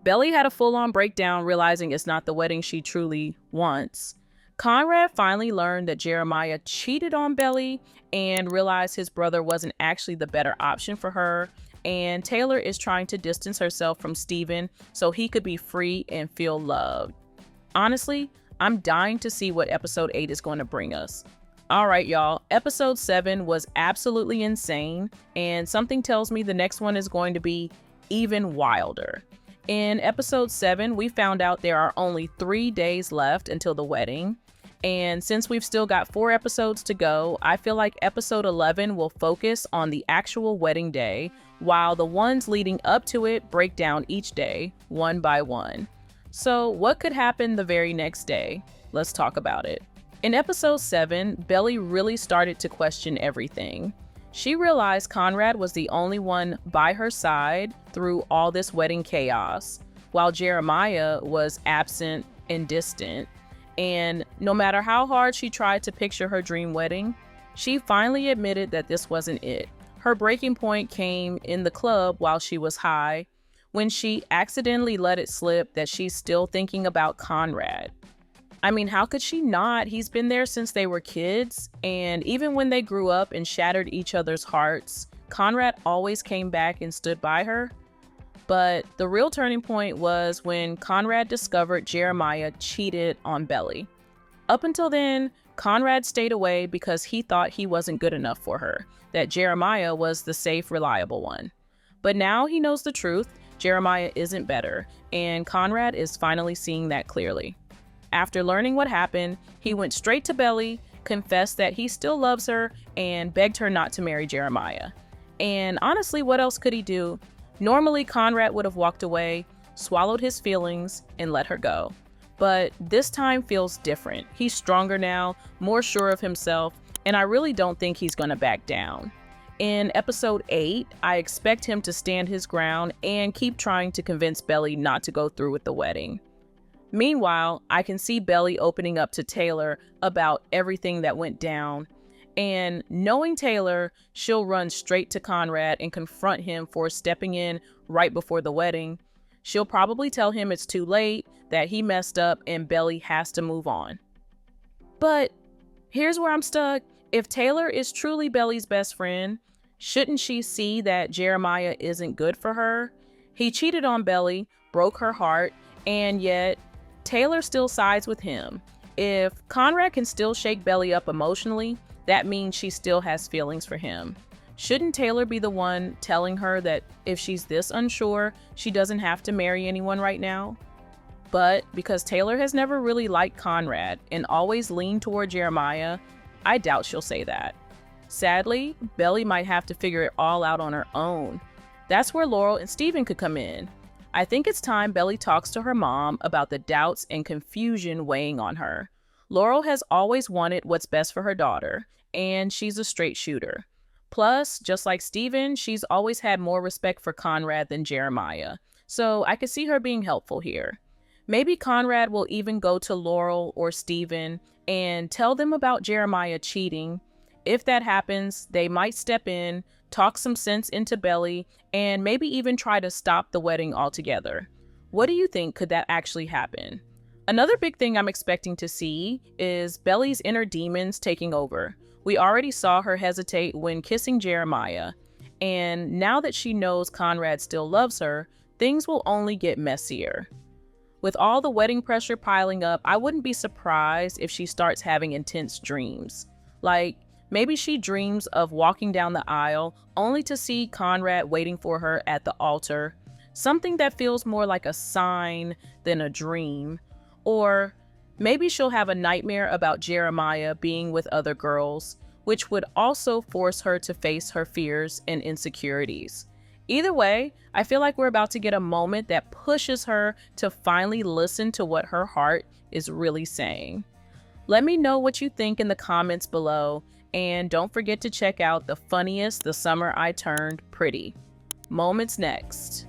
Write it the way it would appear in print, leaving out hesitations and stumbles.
Belly had a full-on breakdown, realizing it's not the wedding she truly wants. Conrad finally learned that Jeremiah cheated on Belly and realized his brother wasn't actually the better option for her. And Taylor is trying to distance herself from Steven so he could be free and feel loved. Honestly, I'm dying to see what episode 8 is going to bring us. All right, y'all. Episode 7 was absolutely insane, and something tells me the next one is going to be even wilder. In episode 7, we found out there are only 3 days left until the wedding. And since we've still got 4 episodes to go, I feel like episode 11 will focus on the actual wedding day, while the ones leading up to it break down each day, one by one. So what could happen the very next day? Let's talk about it. In episode 7, Belly really started to question everything. She realized Conrad was the only one by her side through all this wedding chaos, while Jeremiah was absent and distant. And no matter how hard she tried to picture her dream wedding, she finally admitted that this wasn't it. Her breaking point came in the club while she was high, when she accidentally let it slip that she's still thinking about Conrad. I mean, how could she not? He's been there since they were kids, and even when they grew up and shattered each other's hearts, Conrad always came back and stood by her. But the real turning point was when Conrad discovered Jeremiah cheated on Belly. Up until then, Conrad stayed away because he thought he wasn't good enough for her, that Jeremiah was the safe, reliable one. But now he knows the truth. Jeremiah isn't better, and Conrad is finally seeing that clearly. After learning what happened, he went straight to Belly, confessed that he still loves her, and begged her not to marry Jeremiah. And honestly, what else could he do? Normally, Conrad would have walked away, swallowed his feelings, and let her go. But this time feels different. He's stronger now, more sure of himself, and I really don't think he's gonna back down. In episode 8, I expect him to stand his ground and keep trying to convince Belly not to go through with the wedding. Meanwhile, I can see Belly opening up to Taylor about everything that went down. And knowing Taylor, she'll run straight to Conrad and confront him for stepping in right before the wedding. She'll probably tell him it's too late, that he messed up, and Belly has to move on. But here's where I'm stuck. If Taylor is truly Belly's best friend, shouldn't she see that Jeremiah isn't good for her? He cheated on Belly, broke her heart, and yet Taylor still sides with him. If Conrad can still shake Belly up emotionally, that means she still has feelings for him. Shouldn't Taylor be the one telling her that if she's this unsure, she doesn't have to marry anyone right now? But because Taylor has never really liked Conrad and always leaned toward Jeremiah, I doubt she'll say that. Sadly, Belly might have to figure it all out on her own. That's where Laurel and Steven could come in. I think it's time Belly talks to her mom about the doubts and confusion weighing on her. Laurel has always wanted what's best for her daughter, and she's a straight shooter. Plus, just like Steven, she's always had more respect for Conrad than Jeremiah, so I could see her being helpful here. Maybe Conrad will even go to Laurel or Steven and tell them about Jeremiah cheating. If that happens, they might step in, talk some sense into Belly, and maybe even try to stop the wedding altogether. What do you think? Could that actually happen? Another big thing I'm expecting to see is Belly's inner demons taking over. We already saw her hesitate when kissing Jeremiah, and now that she knows Conrad still loves her, things will only get messier. With all the wedding pressure piling up, I wouldn't be surprised if she starts having intense dreams. Like, maybe she dreams of walking down the aisle only to see Conrad waiting for her at the altar, something that feels more like a sign than a dream. Or maybe she'll have a nightmare about Jeremiah being with other girls, which would also force her to face her fears and insecurities. Either way, I feel like we're about to get a moment that pushes her to finally listen to what her heart is really saying. Let me know what you think in the comments below, and don't forget to check out the funniest The Summer I Turned Pretty moments next.